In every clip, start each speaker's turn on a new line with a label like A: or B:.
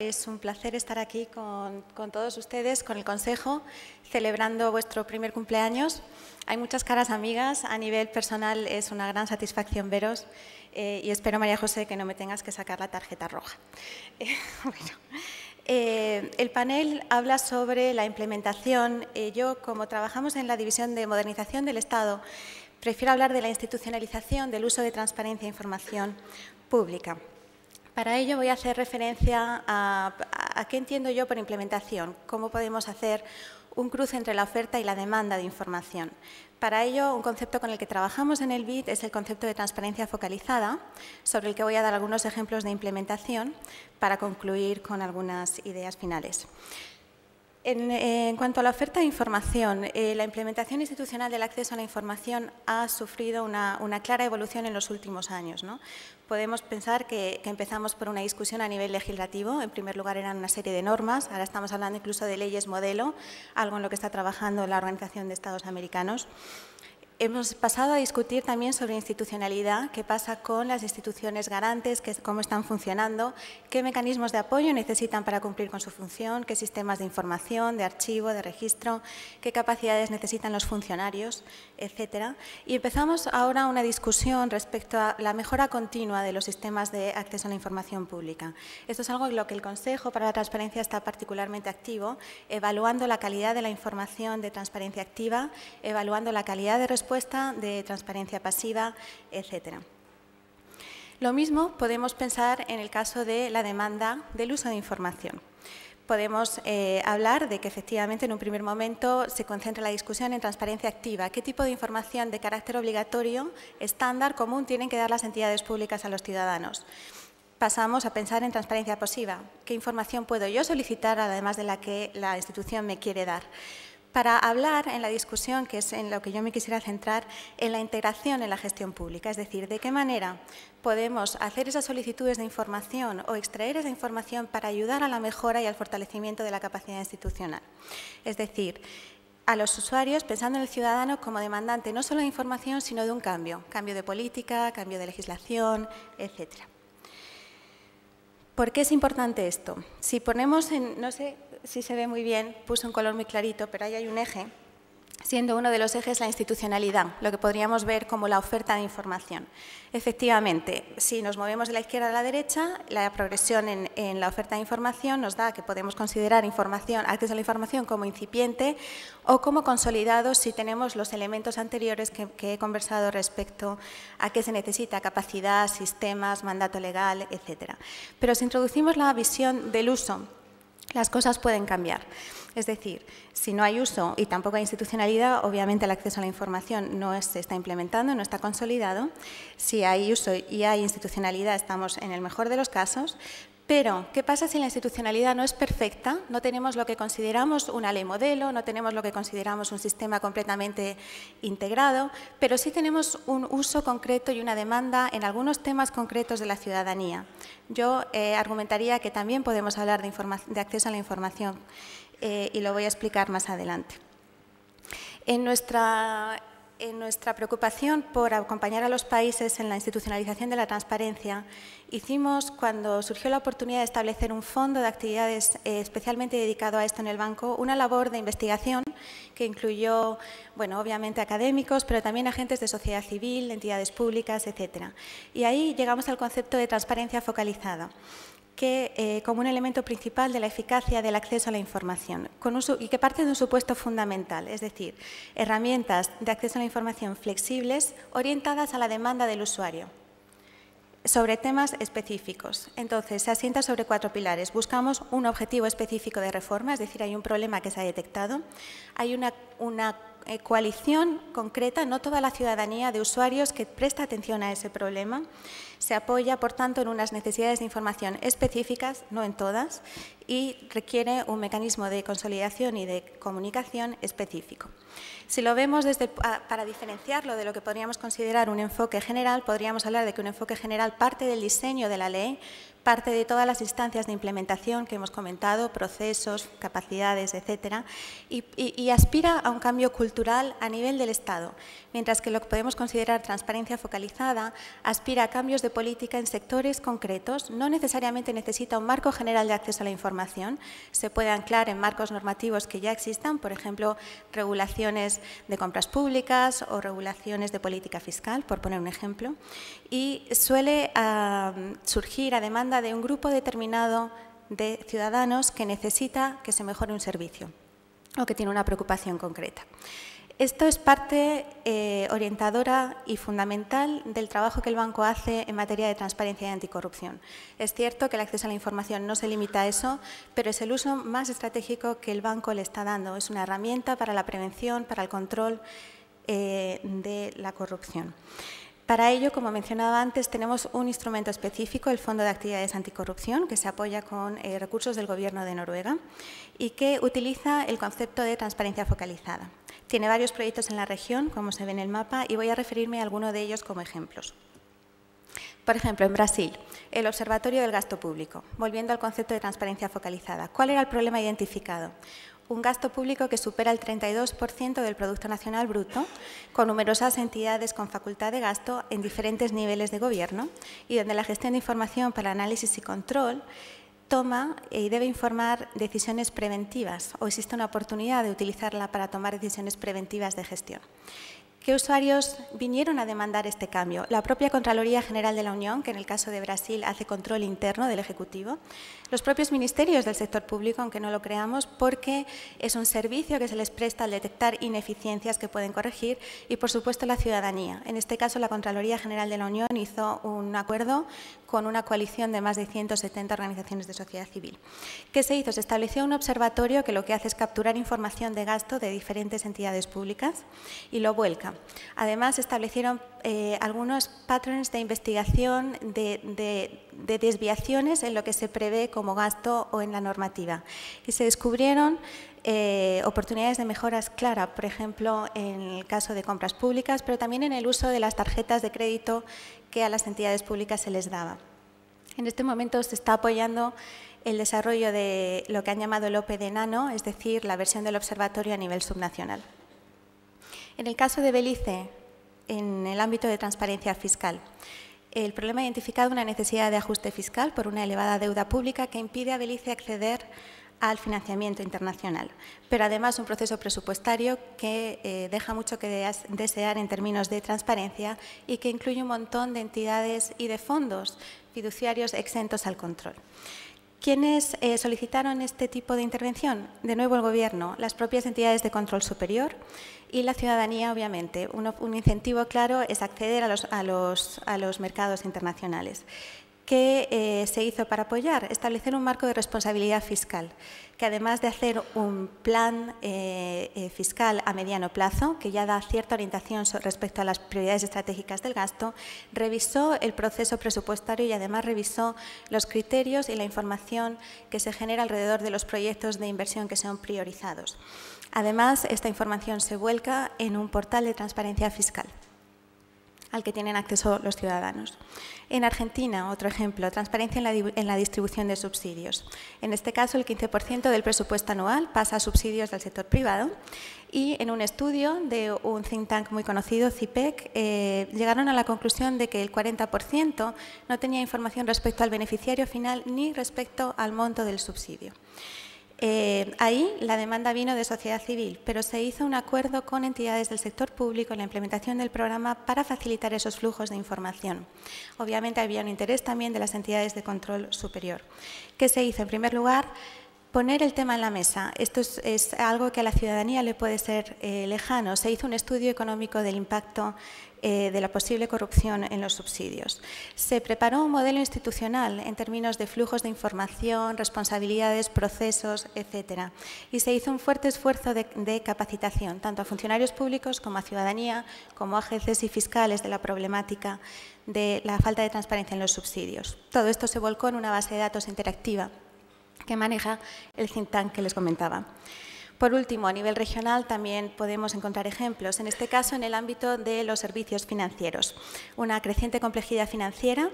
A: Es un placer estar aquí con todos ustedes, con el Consejo, celebrando vuestro primer cumpleaños. Hay muchas caras amigas. A nivel personal es una gran satisfacción veros y espero, María José, que no me tengas que sacar la tarjeta roja. El panel habla sobre la implementación. Yo, como trabajamos en la División de Modernización del Estado, prefiero hablar de la institucionalización del uso de transparencia e información pública. Para ello voy a hacer referencia a qué entiendo yo por implementación, cómo podemos hacer un cruce entre la oferta y la demanda de información. Para ello, un concepto con el que trabajamos en el BID es el concepto de transparencia focalizada, sobre el que voy a dar algunos ejemplos de implementación para concluir con algunas ideas finales. En cuanto a la oferta de información, la implementación institucional del acceso a la información ha sufrido una clara evolución en los últimos años, ¿no? Podemos pensar que empezamos por una discusión a nivel legislativo. En primer lugar, eran una serie de normas. Ahora estamos hablando incluso de leyes modelo, algo en lo que está trabajando la Organización de Estados Americanos. Hemos pasado a discutir también sobre institucionalidad, qué pasa con las instituciones garantes, cómo están funcionando, qué mecanismos de apoyo necesitan para cumplir con su función, qué sistemas de información, de archivo, de registro, qué capacidades necesitan los funcionarios, etcétera. Y empezamos ahora una discusión respecto a la mejora continua de los sistemas de acceso a la información pública. Esto es algo en lo que el Consejo para la Transparencia está particularmente activo, evaluando la calidad de la información de transparencia activa, evaluando la calidad de respuesta de transparencia pasiva, etcétera. Lo mismo podemos pensar en el caso de la demanda del uso de información. Podemos hablar de que efectivamente en un primer momento se concentra la discusión en transparencia activa. ¿Qué tipo de información de carácter obligatorio, estándar, común tienen que dar las entidades públicas a los ciudadanos? Pasamos a pensar en transparencia pasiva. ¿Qué información puedo yo solicitar además de la que la institución me quiere dar? Para hablar en la discusión, que es en lo que yo me quisiera centrar, en la integración en la gestión pública, es decir, de qué manera podemos hacer esas solicitudes de información o extraer esa información para ayudar a la mejora y al fortalecimiento de la capacidad institucional. Es decir, a los usuarios, pensando en el ciudadano como demandante no solo de información, sino de un cambio de política, cambio de legislación, etcétera. ¿Por qué es importante esto? Si ponemos en, no sé si se ve muy bien, puse un color muy clarito, pero ahí hay un eje, siendo uno de los ejes la institucionalidad, lo que podríamos ver como la oferta de información. Efectivamente, si nos movemos de la izquierda a la derecha, la progresión en la oferta de información nos da que podemos considerar acceso a la información como incipiente o como consolidado si tenemos los elementos anteriores que he conversado respecto a qué se necesita, capacidad, sistemas, mandato legal, etcétera. Pero si introducimos la visión del uso, las cosas pueden cambiar. Es decir, si no hay uso y tampoco hay institucionalidad, obviamente el acceso a la información no se está implementando, no está consolidado. Si hay uso y hay institucionalidad, estamos en el mejor de los casos. Pero, ¿qué pasa si la institucionalidad no es perfecta? No tenemos lo que consideramos una ley modelo, no tenemos lo que consideramos un sistema completamente integrado, pero sí tenemos un uso concreto y una demanda en algunos temas concretos de la ciudadanía. Yo argumentaría que también podemos hablar de acceso a la información y lo voy a explicar más adelante. En nuestra preocupación por acompañar a los países en la institucionalización de la transparencia, hicimos, cuando surgió la oportunidad de establecer un fondo de actividades especialmente dedicado a esto en el banco, una labor de investigación que incluyó, bueno, obviamente académicos, pero también agentes de sociedad civil, entidades públicas, etcétera. Y ahí llegamos al concepto de transparencia focalizada, que como un elemento principal de la eficacia del acceso a la información y que parte de un supuesto fundamental, es decir, herramientas de acceso a la información flexibles orientadas a la demanda del usuario sobre temas específicos. Entonces, se asienta sobre 4 pilares. Buscamos un objetivo específico de reforma, es decir, hay un problema que se ha detectado, hay una coalición concreta, no toda la ciudadanía de usuarios que presta atención a ese problema. Se apoya, por tanto, en unas necesidades de información específicas, no en todas, y requiere un mecanismo de consolidación y de comunicación específico. Si lo vemos para diferenciarlo de lo que podríamos considerar un enfoque general, podríamos hablar de que un enfoque general parte del diseño de la ley, parte de todas las instancias de implementación que hemos comentado, procesos, capacidades, etcétera, y aspira a un cambio cultural a nivel del Estado, mientras que lo que podemos considerar transparencia focalizada aspira a cambios de política en sectores concretos. No necesariamente necesita un marco general de acceso a la información, se puede anclar en marcos normativos que ya existan, por ejemplo, regulaciones de compras públicas o regulaciones de política fiscal, por poner un ejemplo, y suele surgir a demanda de un grupo determinado de ciudadanos que necesita que se mejore un servicio o que tiene una preocupación concreta. Esto es parte orientadora y fundamental del trabajo que el banco hace en materia de transparencia y anticorrupción. Es cierto que el acceso a la información no se limita a eso, pero es el uso más estratégico que el banco le está dando. Es una herramienta para la prevención, para el control de la corrupción. Para ello, como mencionaba antes, tenemos un instrumento específico, el Fondo de Actividades Anticorrupción, que se apoya con recursos del Gobierno de Noruega y que utiliza el concepto de transparencia focalizada. Tiene varios proyectos en la región, como se ve en el mapa, y voy a referirme a alguno de ellos como ejemplos. Por ejemplo, en Brasil, el Observatorio del Gasto Público. Volviendo al concepto de transparencia focalizada, ¿cuál era el problema identificado? Un gasto público que supera el 32% del Producto Nacional Bruto, con numerosas entidades con facultad de gasto en diferentes niveles de gobierno y donde la gestión de información para análisis y control toma y debe informar decisiones preventivas o existe una oportunidad de utilizarla para tomar decisiones preventivas de gestión. ¿Qué usuarios vinieron a demandar este cambio? La propia Contraloría General de la Unión, que en el caso de Brasil hace control interno del Ejecutivo, los propios ministerios del sector público, aunque no lo creamos, porque es un servicio que se les presta al detectar ineficiencias que pueden corregir, y, por supuesto, la ciudadanía. En este caso, la Contraloría General de la Unión hizo un acuerdo con una coalición de más de 170 organizaciones de sociedad civil. ¿Qué se hizo? Se estableció un observatorio que lo que hace es capturar información de gasto de diferentes entidades públicas y lo vuelca. Además, se establecieron algunos patterns de investigación de desviaciones en lo que se prevé como gasto o en la normativa. Y se descubrieron oportunidades de mejoras claras, por ejemplo, en el caso de compras públicas, pero también en el uso de las tarjetas de crédito que a las entidades públicas se les daba. En este momento se está apoyando el desarrollo de lo que han llamado el OPE de Nano, es decir, la versión del observatorio a nivel subnacional. En el caso de Belice, en el ámbito de transparencia fiscal, el problema ha identificado una necesidad de ajuste fiscal por una elevada deuda pública que impide a Belice acceder al financiamiento internacional, pero además un proceso presupuestario que deja mucho que desear en términos de transparencia y que incluye un montón de entidades y de fondos fiduciarios exentos al control. ¿Quiénes solicitaron este tipo de intervención? De nuevo el Gobierno, las propias entidades de control superior y la ciudadanía, obviamente. Un incentivo claro es acceder a los mercados internacionales. ¿Qué se hizo para apoyar? Establecer un marco de responsabilidad fiscal, que además de hacer un plan fiscal a mediano plazo, que ya da cierta orientación respecto a las prioridades estratégicas del gasto, revisó el proceso presupuestario y además revisó los criterios y la información que se genera alrededor de los proyectos de inversión que son priorizados. Además, esta información se vuelca en un portal de transparencia fiscal al que tienen acceso los ciudadanos. En Argentina, otro ejemplo, transparencia en la distribución de subsidios. En este caso, el 15% del presupuesto anual pasa a subsidios del sector privado y en un estudio de un think tank muy conocido, CIPEC, llegaron a la conclusión de que el 40% no tenía información respecto al beneficiario final ni respecto al monto del subsidio. Ahí la demanda vino de sociedad civil, pero se hizo un acuerdo con entidades del sector público en la implementación del programa para facilitar esos flujos de información. Obviamente había un interés también de las entidades de control superior. ¿Qué se hizo? En primer lugar, poner el tema en la mesa. Esto es algo que a la ciudadanía le puede ser lejano. Se hizo un estudio económico del impacto de la posible corrupción en los subsidios. Se preparó un modelo institucional en términos de flujos de información, responsabilidades, procesos, etcétera. Y se hizo un fuerte esfuerzo de capacitación, tanto a funcionarios públicos como a ciudadanía, como a jueces y fiscales de la problemática de la falta de transparencia en los subsidios. Todo esto se volcó en una base de datos interactiva que maneja el think tank que les comentaba. Por último, a nivel regional también podemos encontrar ejemplos, en este caso en el ámbito de los servicios financieros. Una creciente complejidad financiera,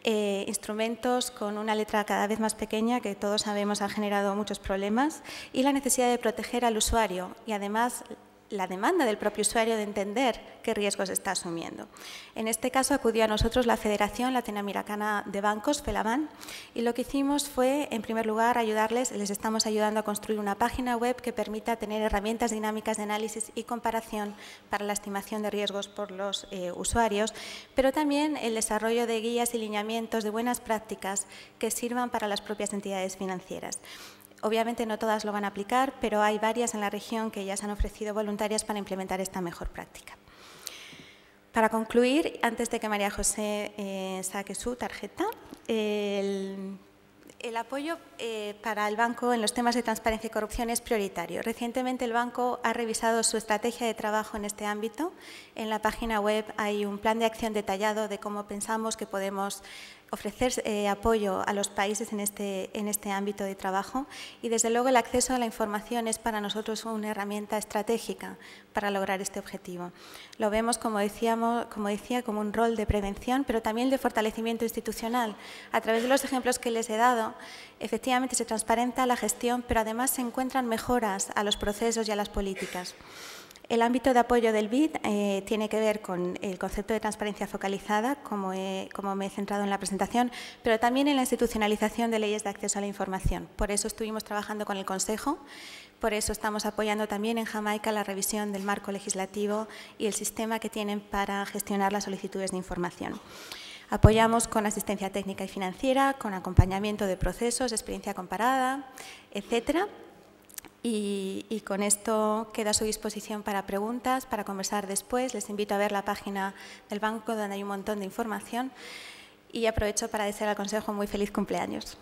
A: instrumentos con una letra cada vez más pequeña que todos sabemos han generado muchos problemas y la necesidad de proteger al usuario y además la demanda del propio usuario de entender qué riesgos está asumiendo. En este caso acudió a nosotros la Federación Latinoamericana de Bancos, FELABAN, y lo que hicimos fue, en primer lugar, ayudarles, les estamos ayudando a construir una página web que permita tener herramientas dinámicas de análisis y comparación para la estimación de riesgos por los usuarios, pero también el desarrollo de guías y lineamientos de buenas prácticas que sirvan para las propias entidades financieras. Obviamente no todas lo van a aplicar, pero hay varias en la región que ya se han ofrecido voluntarias para implementar esta mejor práctica. Para concluir, antes de que María José saque su tarjeta, el apoyo para el banco en los temas de transparencia y corrupción es prioritario. Recientemente el banco ha revisado su estrategia de trabajo en este ámbito. En la página web hay un plan de acción detallado de cómo pensamos que podemos ofrecer apoyo a los países en este ámbito de trabajo y, desde luego, el acceso a la información es para nosotros una herramienta estratégica para lograr este objetivo. Lo vemos, como decía, como un rol de prevención, pero también de fortalecimiento institucional. A través de los ejemplos que les he dado, efectivamente se transparenta la gestión, pero además se encuentran mejoras a los procesos y a las políticas. El ámbito de apoyo del BID tiene que ver con el concepto de transparencia focalizada, como me he centrado en la presentación, pero también en la institucionalización de leyes de acceso a la información. Por eso estuvimos trabajando con el Consejo, por eso estamos apoyando también en Jamaica la revisión del marco legislativo y el sistema que tienen para gestionar las solicitudes de información. Apoyamos con asistencia técnica y financiera, con acompañamiento de procesos, experiencia comparada, etcétera. Y con esto quedo a su disposición para preguntas, para conversar después. Les invito a ver la página del banco donde hay un montón de información y aprovecho para desear al Consejo un muy feliz cumpleaños.